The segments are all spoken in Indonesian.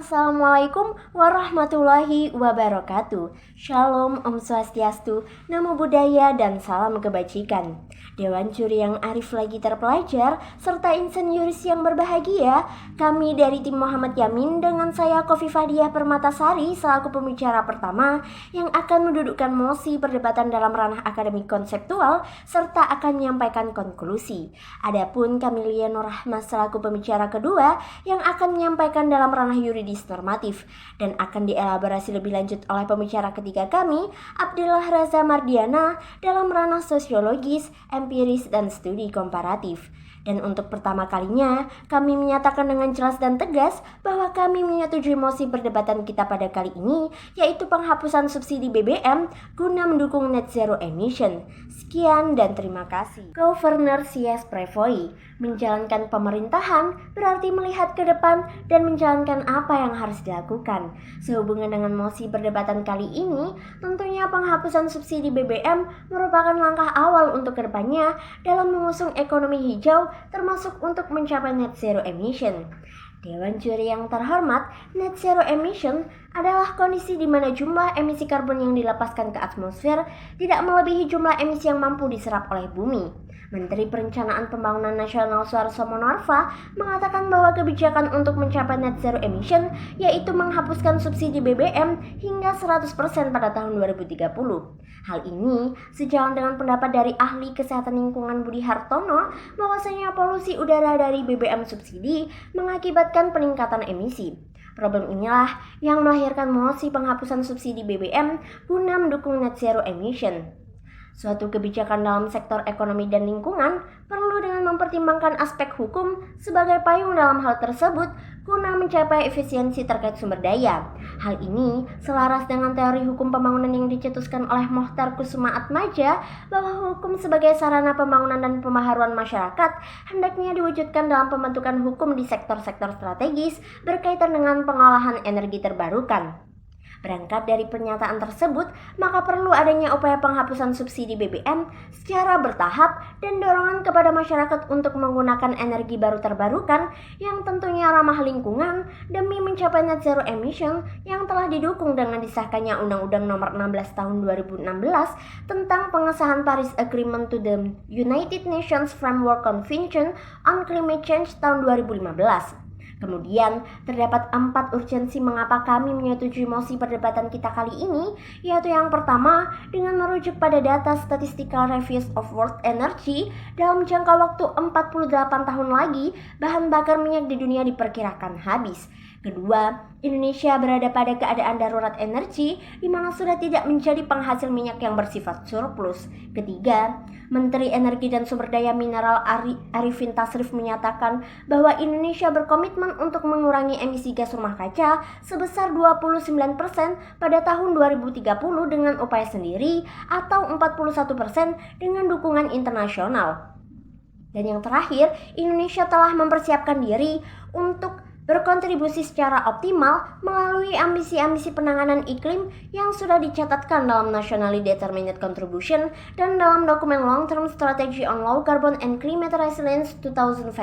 Assalamualaikum warahmatullahi wabarakatuh. Shalom, Om Swastiastu, Namo Buddhaya, dan salam kebajikan. Dewan Juri yang arif lagi terpelajar, serta insan yuris yang berbahagia, kami dari tim Muhammad Yamin dengan saya Khofifah Diah Permatasari selaku pembicara pertama yang akan mendudukkan mosi perdebatan dalam ranah akademik konseptual serta akan menyampaikan konklusi. Adapun kami Lia Nur Rahma selaku pembicara kedua yang akan menyampaikan dalam ranah yuridis normatif dan akan dielaborasi lebih lanjut oleh pembicara ketiga kami, Abdillah Raza Mardiana, dalam ranah sosiologis, empiris, dan studi komparatif. Dan untuk pertama kalinya, kami menyatakan dengan jelas dan tegas bahwa kami menyetujui mosi perdebatan kita pada kali ini, yaitu penghapusan subsidi BBM guna mendukung net zero emission. Sekian dan terima kasih. Governor C.S. Prevoi, menjalankan pemerintahan berarti melihat ke depan dan menjalankan apa yang harus dilakukan. Sehubungan dengan mosi perdebatan kali ini, tentunya penghapusan subsidi BBM merupakan langkah awal untuk kedepannya dalam mengusung ekonomi hijau termasuk untuk mencapai net zero emission. Dewan Juri yang terhormat, net zero emission adalah kondisi di mana jumlah emisi karbon yang dilepaskan ke atmosfer tidak melebihi jumlah emisi yang mampu diserap oleh bumi. Menteri Perencanaan Pembangunan Nasional Suharto Monoarfa mengatakan bahwa kebijakan untuk mencapai net zero emission yaitu menghapuskan subsidi BBM hingga 100% pada tahun 2030. Hal ini sejalan dengan pendapat dari ahli kesehatan lingkungan Budi Hartono bahwasanya polusi udara dari BBM subsidi mengakibatkan peningkatan emisi. Problem inilah yang melahirkan mosi penghapusan subsidi BBM guna mendukung net zero emission. Suatu kebijakan dalam sektor ekonomi dan lingkungan perlu dengan mempertimbangkan aspek hukum sebagai payung dalam hal tersebut guna mencapai efisiensi terkait sumber daya. Hal ini selaras dengan teori hukum pembangunan yang dicetuskan oleh Mohtar Kusumaatmadja bahwa hukum sebagai sarana pembangunan dan pembaharuan masyarakat hendaknya diwujudkan dalam pembentukan hukum di sektor-sektor strategis berkaitan dengan pengolahan energi terbarukan. Berangkat dari pernyataan tersebut, maka perlu adanya upaya penghapusan subsidi BBM secara bertahap dan dorongan kepada masyarakat untuk menggunakan energi baru terbarukan yang tentunya ramah lingkungan demi mencapai net zero emission yang telah didukung dengan disahkannya Undang-Undang Nomor 16 Tahun 2016 tentang pengesahan Paris Agreement to the United Nations Framework Convention on Climate Change tahun 2015. Kemudian, terdapat 4 urgensi mengapa kami menyetujui mosi perdebatan kita kali ini, yaitu yang pertama, dengan merujuk pada data Statistical Reviews of World Energy, dalam jangka waktu 48 tahun lagi, bahan bakar minyak di dunia diperkirakan habis. Kedua, Indonesia berada pada keadaan darurat energi di mana sudah tidak menjadi penghasil minyak yang bersifat surplus. Ketiga, Menteri Energi dan Sumber Daya Mineral Arifin Tasrif menyatakan bahwa Indonesia berkomitmen untuk mengurangi emisi gas rumah kaca sebesar 29% pada tahun 2030 dengan upaya sendiri atau 41% dengan dukungan internasional. Dan yang terakhir, Indonesia telah mempersiapkan diri untuk berkontribusi secara optimal melalui ambisi-ambisi penanganan iklim yang sudah dicatatkan dalam Nationally Determined Contribution dan dalam dokumen Long Term Strategy on Low Carbon and Climate Resilience 2050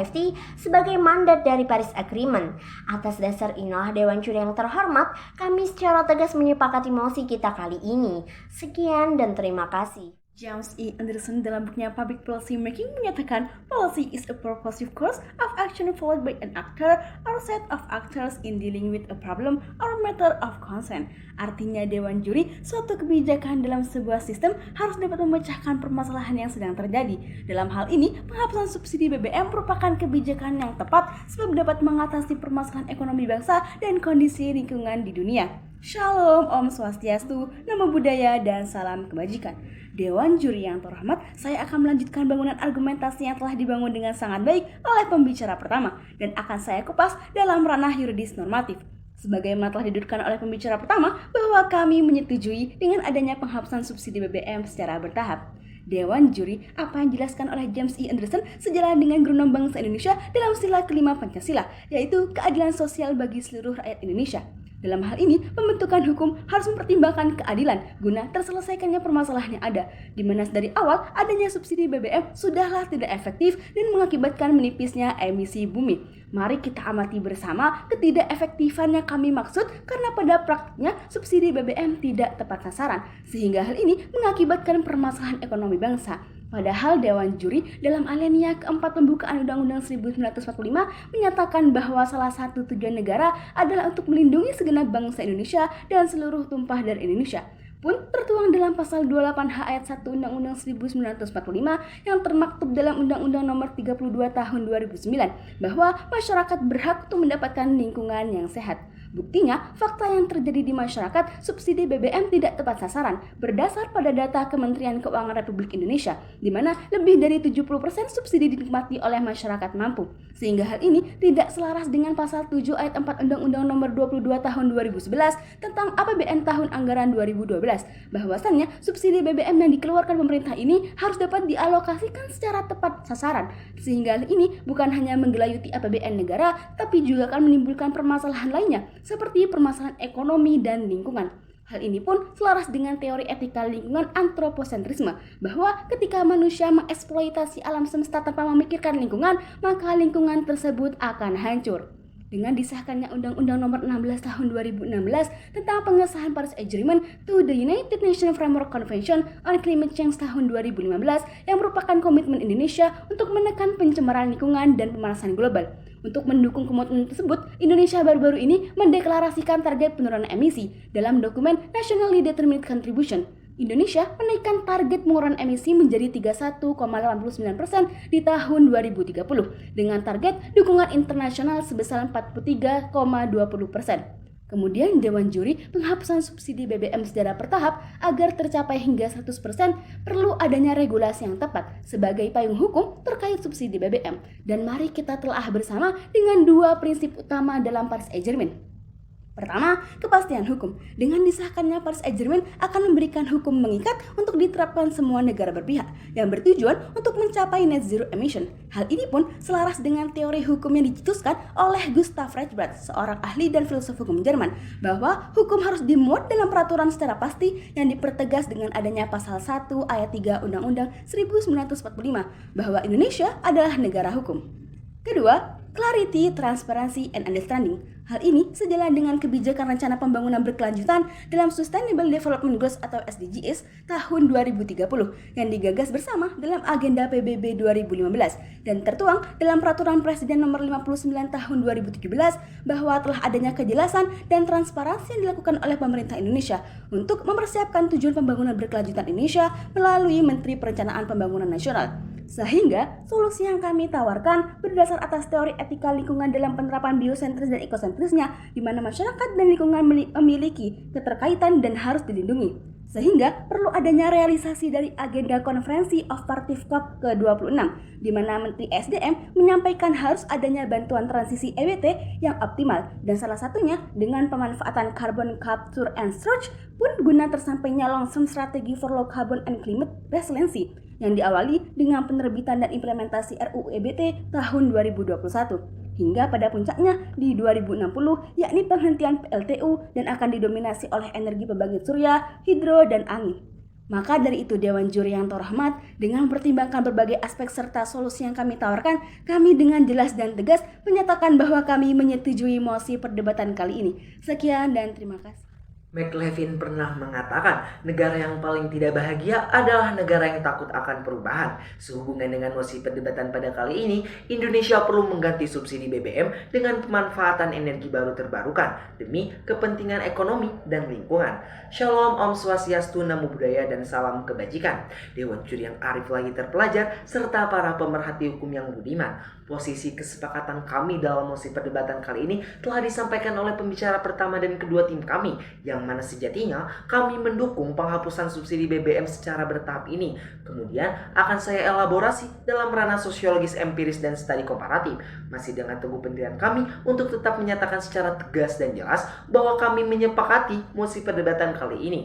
sebagai mandat dari Paris Agreement. Atas dasar inilah Dewan Juri yang terhormat, kami secara tegas menyepakati mosi kita kali ini. Sekian dan terima kasih. James E. Anderson dalam bukunya Public Policy Making menyatakan policy is a purposive course of action followed by an actor or set of actors in dealing with a problem or matter of concern. Artinya Dewan Juri, suatu kebijakan dalam sebuah sistem harus dapat memecahkan permasalahan yang sedang terjadi. Dalam hal ini, penghapusan subsidi BBM merupakan kebijakan yang tepat sebab dapat mengatasi permasalahan ekonomi bangsa dan kondisi lingkungan di dunia. Shalom, Om Swastiastu, Namo Buddhaya, dan salam kebajikan. Dewan Juri yang terhormat, saya akan melanjutkan bangunan argumentasi yang telah dibangun dengan sangat baik oleh pembicara pertama dan akan saya kupas dalam ranah yuridis normatif. Sebagaimana telah didudukkan oleh pembicara pertama bahwa kami menyetujui dengan adanya penghapusan subsidi BBM secara bertahap. Dewan Juri, apa yang dijelaskan oleh James E. Anderson sejalan dengan geronong bangsa Indonesia dalam sila kelima Pancasila, yaitu keadilan sosial bagi seluruh rakyat Indonesia. Dalam hal ini, pembentukan hukum harus mempertimbangkan keadilan guna terselesaikannya permasalahan yang ada, di mana dari awal adanya subsidi BBM sudahlah tidak efektif dan mengakibatkan menipisnya emisi bumi. Mari kita amati bersama ketidakefektifan yang kami maksud karena pada praktiknya subsidi BBM tidak tepat sasaran, sehingga hal ini mengakibatkan permasalahan ekonomi bangsa. Padahal Dewan Juri dalam alinea keempat pembukaan Undang-Undang 1945 menyatakan bahwa salah satu tujuan negara adalah untuk melindungi segenap bangsa Indonesia dan seluruh tumpah darah Indonesia. Pun tertuang dalam pasal 28H ayat 1 Undang-Undang 1945 yang termaktub dalam Undang-Undang Nomor 32 Tahun 2009 bahwa masyarakat berhak untuk mendapatkan lingkungan yang sehat. Buktinya, fakta yang terjadi di masyarakat, subsidi BBM tidak tepat sasaran berdasar pada data Kementerian Keuangan Republik Indonesia, di mana lebih dari 70% subsidi dinikmati oleh masyarakat mampu. Sehingga hal ini tidak selaras dengan pasal 7 ayat 4 Undang-Undang Nomor 22 Tahun 2011 tentang APBN tahun anggaran 2012, bahwasannya subsidi BBM yang dikeluarkan pemerintah ini harus dapat dialokasikan secara tepat sasaran. Sehingga hal ini bukan hanya menggelayuti APBN negara, tapi juga akan menimbulkan permasalahan lainnya, seperti permasalahan ekonomi dan lingkungan. Hal ini pun selaras dengan teori etika lingkungan antroposentrisme, bahwa ketika manusia mengeksploitasi alam semesta tanpa memikirkan lingkungan, maka lingkungan tersebut akan hancur. Dengan disahkannya Undang-Undang Nomor 16 Tahun 2016 tentang pengesahan Paris Agreement to the United Nations Framework Convention on Climate Change tahun 2015 yang merupakan komitmen Indonesia untuk menekan pencemaran lingkungan dan pemanasan global. Untuk mendukung komitmen tersebut, Indonesia baru-baru ini mendeklarasikan target penurunan emisi dalam dokumen Nationally Determined Contribution. Indonesia menaikkan target pengurangan emisi menjadi 31,89% di tahun 2030 dengan target dukungan internasional sebesar 43,20%. Kemudian Dewan Juri penghapusan subsidi BBM secara bertahap agar tercapai hingga 100% perlu adanya regulasi yang tepat sebagai payung hukum terkait subsidi BBM. Dan mari kita telah bersama dengan dua prinsip utama dalam Paris Agreement. Pertama, kepastian hukum. Dengan disahkannya Paris Agreement akan memberikan hukum mengikat untuk diterapkan semua negara berpihak yang bertujuan untuk mencapai net zero emission. Hal ini pun selaras dengan teori hukum yang dicetuskan oleh Gustav Reichenbach, seorang ahli dan filsuf hukum Jerman, bahwa hukum harus dimuat dalam peraturan secara pasti yang dipertegas dengan adanya pasal 1 ayat 3 Undang-Undang 1945 bahwa Indonesia adalah negara hukum. Kedua, clarity, transparency, and understanding. Hal ini sejalan dengan kebijakan rencana pembangunan berkelanjutan dalam Sustainable Development Goals atau SDGs tahun 2030 yang digagas bersama dalam agenda PBB 2015 dan tertuang dalam Peraturan Presiden Nomor 59 Tahun 2017 bahwa telah adanya kejelasan dan transparansi yang dilakukan oleh pemerintah Indonesia untuk mempersiapkan tujuan pembangunan berkelanjutan Indonesia melalui Menteri Perencanaan Pembangunan Nasional. Sehingga solusi yang kami tawarkan berdasar atas teori etika lingkungan dalam penerapan biosentris dan ekosentrisnya, di mana masyarakat dan lingkungan memiliki keterkaitan dan harus dilindungi. Sehingga perlu adanya realisasi dari agenda konferensi of Parties COP ke-26, di mana Menteri SDM menyampaikan harus adanya bantuan transisi EWT yang optimal, dan salah satunya dengan pemanfaatan carbon capture and storage pun guna tersampainya long-term strategy for low carbon and climate resiliency, yang diawali dengan penerbitan dan implementasi RUU EBT tahun 2021 hingga pada puncaknya di 2060 yakni penghentian PLTU dan akan didominasi oleh energi pembangkit surya, hidro, dan angin. Maka dari itu Dewan Juri yang terhormat, dengan mempertimbangkan berbagai aspek serta solusi yang kami tawarkan, kami dengan jelas dan tegas menyatakan bahwa kami menyetujui mosi perdebatan kali ini. Sekian dan terima kasih. McLevin pernah mengatakan, negara yang paling tidak bahagia adalah negara yang takut akan perubahan. Sehubungan dengan mosi perdebatan pada kali ini, Indonesia perlu mengganti subsidi BBM dengan pemanfaatan energi baru terbarukan demi kepentingan ekonomi dan lingkungan. Shalom, Om Swastiastu, Namo Buddhaya, dan salam kebajikan. Dewan Juri yang arif lagi terpelajar, serta para pemerhati hukum yang budiman. Posisi kesepakatan kami dalam mosi perdebatan kali ini telah disampaikan oleh pembicara pertama dan kedua tim kami, yang mana sejatinya kami mendukung penghapusan subsidi BBM secara bertahap ini. Kemudian akan saya elaborasi dalam ranah sosiologis empiris dan studi komparatif, masih dengan teguh pendirian kami untuk tetap menyatakan secara tegas dan jelas bahwa kami menyepakati mosi perdebatan kali ini.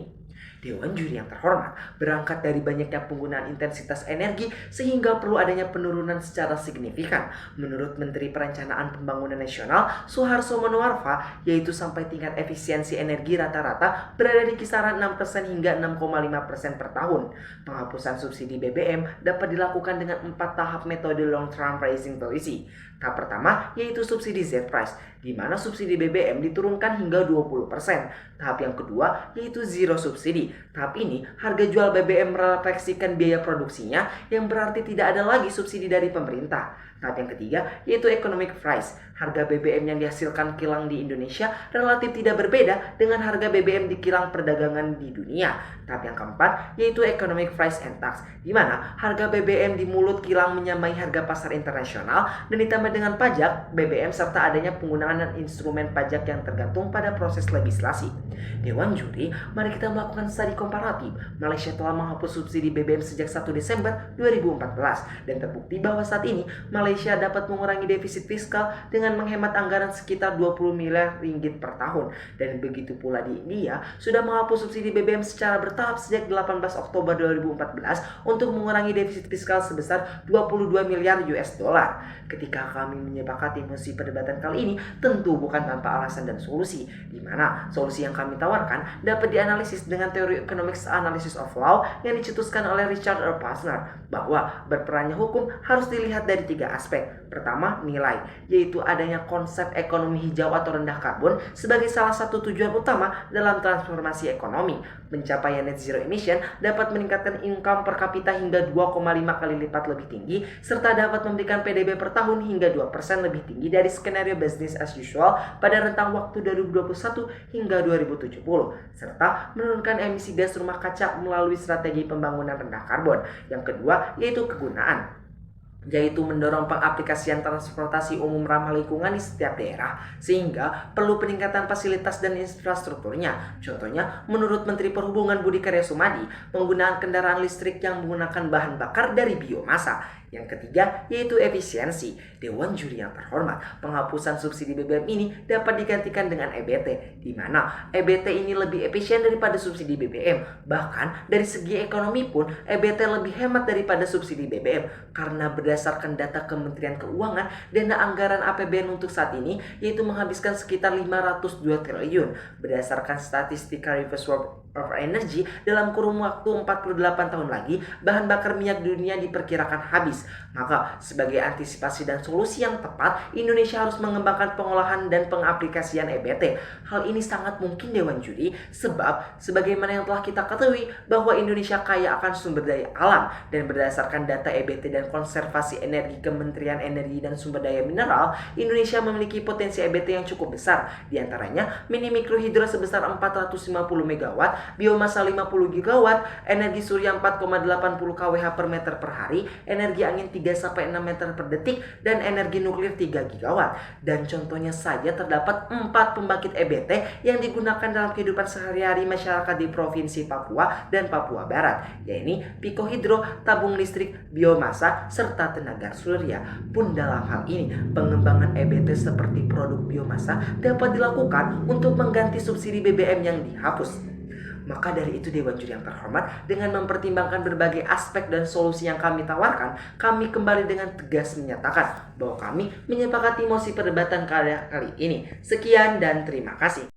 Dewan Juri yang terhormat, berangkat dari banyaknya penggunaan intensitas energi sehingga perlu adanya penurunan secara signifikan. Menurut Menteri Perencanaan Pembangunan Nasional Suharso Monoarfa, yaitu sampai tingkat efisiensi energi rata-rata berada di kisaran 6% hingga 6,5% per tahun. Penghapusan subsidi BBM dapat dilakukan dengan 4 tahap metode long-term pricing policy. Tahap pertama yaitu subsidi Z-Price, di mana subsidi BBM diturunkan hingga 20%. Tahap yang kedua yaitu zero subsidi. Tahap ini harga jual BBM merefleksikan biaya produksinya, yang berarti tidak ada lagi subsidi dari pemerintah. Tahap yang ketiga yaitu economic price. Harga BBM yang dihasilkan kilang di Indonesia relatif tidak berbeda dengan harga BBM di kilang perdagangan di dunia. Tahap yang keempat yaitu economic price and tax, di mana harga BBM di mulut kilang menyamai harga pasar internasional dan ditambah dengan pajak BBM serta adanya penggunaan instrumen pajak yang tergantung pada proses legislasi. Dewan Juri, mari kita melakukan studi komparatif. Malaysia telah menghapus subsidi BBM sejak 1 Desember 2014 dan terbukti bahwa saat ini Malaysia dapat mengurangi defisit fiskal dengan menghemat anggaran sekitar 20 miliar ringgit per tahun. Dan begitu pula di India sudah menghapus subsidi BBM secara bertahap sejak 18 Oktober 2014 untuk mengurangi defisit fiskal sebesar 22 miliar US dollar. Ketika kami menyepakati mosi perdebatan kali ini, tentu bukan tanpa alasan dan solusi, di mana solusi yang kami tawarkan dapat dianalisis dengan teori economics analysis of law yang dicetuskan oleh Richard R. Posner, bahwa berperannya hukum harus dilihat dari 3 aspek. Pertama, nilai, yaitu adanya konsep ekonomi hijau atau rendah karbon sebagai salah satu tujuan utama dalam transformasi ekonomi. Pencapaian net zero emission dapat meningkatkan income per kapita hingga 2,5 kali lipat lebih tinggi, serta dapat memberikan PDB per tahun hingga 2% lebih tinggi dari skenario business as usual pada rentang waktu 2021 hingga 2070, serta menurunkan emisi gas rumah kaca melalui strategi pembangunan rendah karbon. Yang kedua yaitu kegunaan, yaitu mendorong pengaplikasian transportasi umum ramah lingkungan di setiap daerah, sehingga perlu peningkatan fasilitas dan infrastrukturnya. Contohnya, menurut Menteri Perhubungan Budi Karya Sumadi, penggunaan kendaraan listrik yang menggunakan bahan bakar dari biomasa. Yang ketiga yaitu efisiensi. Dewan Juri yang terhormat, penghapusan subsidi BBM ini dapat digantikan dengan EBT, di mana EBT ini lebih efisien daripada subsidi BBM. Bahkan dari segi ekonomi pun EBT lebih hemat daripada subsidi BBM, karena berdasarkan data Kementerian Keuangan, dana anggaran APBN untuk saat ini yaitu menghabiskan sekitar 502 triliun. Berdasarkan Statistical Reserve of Energy, dalam kurun waktu 48 tahun lagi bahan bakar minyak dunia diperkirakan habis. Maka sebagai antisipasi dan solusi yang tepat, Indonesia harus mengembangkan pengolahan dan pengaplikasian EBT. Hal ini sangat mungkin Dewan Juri, sebab sebagaimana yang telah kita ketahui bahwa Indonesia kaya akan sumber daya alam, dan berdasarkan data EBT dan konservasi energi Kementerian Energi dan Sumber Daya Mineral, Indonesia memiliki potensi EBT yang cukup besar. Di antaranya mini mikrohidro sebesar 450 MW, biomasa 50 GW, energi surya 4,80 kWh per meter per hari, energi angin 3-6 meter per detik, dan energi nuklir 3 GW. Dan contohnya saja terdapat 4 pembangkit EBT yang digunakan dalam kehidupan sehari-hari masyarakat di Provinsi Papua dan Papua Barat, yaitu pikohidro, tabung listrik, biomasa, serta tenaga surya. Pun dalam hal ini, pengembangan EBT seperti produk biomasa dapat dilakukan untuk mengganti subsidi BBM yang dihapus. Maka dari itu Dewan Juri yang terhormat, dengan mempertimbangkan berbagai aspek dan solusi yang kami tawarkan, kami kembali dengan tegas menyatakan bahwa kami menyepakati mosi perdebatan kali ini. Sekian dan terima kasih.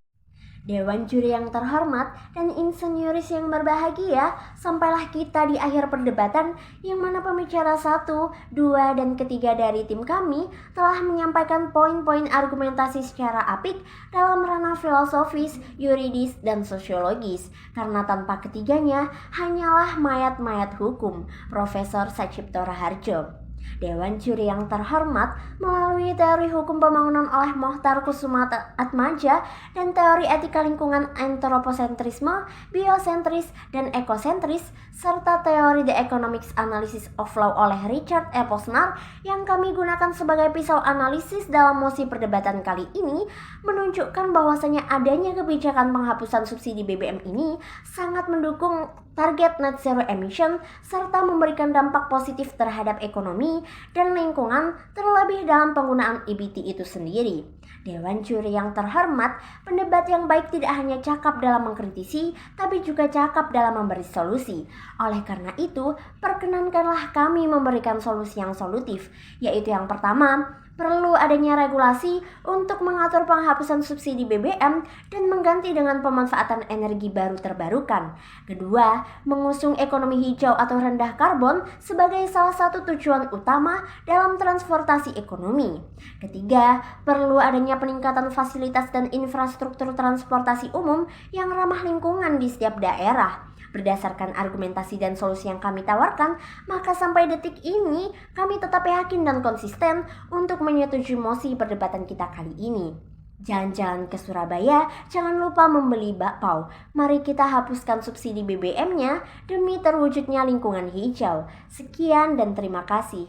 Dewan Juri yang terhormat dan insinyuris yang berbahagia, sampailah kita di akhir perdebatan yang mana pembicara 1, 2, dan ketiga dari tim kami telah menyampaikan poin-poin argumentasi secara apik dalam ranah filosofis, yuridis, dan sosiologis. Karena tanpa ketiganya hanyalah mayat-mayat hukum. Profesor Sacipto Raharjo. Dewan Juri yang terhormat, melalui teori hukum pembangunan oleh Mohtar Kusuma Atmaja dan teori etika lingkungan antroposentrisme, biosentris, dan ekosentris, serta teori The Economics Analysis of Law oleh Richard E. Posner yang kami gunakan sebagai pisau analisis dalam mosi perdebatan kali ini, menunjukkan bahwasanya adanya kebijakan penghapusan subsidi BBM ini sangat mendukung target net zero emission serta memberikan dampak positif terhadap ekonomi dan lingkungan, terlebih dalam penggunaan EBT itu sendiri. Dewan juri yang terhormat, pendebat yang baik tidak hanya cakap dalam mengkritisi, tapi juga cakap dalam memberi solusi. Oleh karena itu, perkenankanlah kami memberikan solusi yang solutif, yaitu yang pertama, perlu adanya regulasi untuk mengatur penghapusan subsidi BBM dan mengganti dengan pemanfaatan energi baru terbarukan. Kedua, mengusung ekonomi hijau atau rendah karbon sebagai salah satu tujuan utama dalam transportasi ekonomi. Ketiga, perlu adanya peningkatan fasilitas dan infrastruktur transportasi umum yang ramah lingkungan di setiap daerah. Berdasarkan argumentasi dan solusi yang kami tawarkan, maka sampai detik ini kami tetap yakin dan konsisten untuk menyetujui mosi perdebatan kita kali ini. Jalan-jalan ke Surabaya, jangan lupa membeli bakpao. Mari kita hapuskan subsidi BBM-nya demi terwujudnya lingkungan hijau. Sekian dan terima kasih.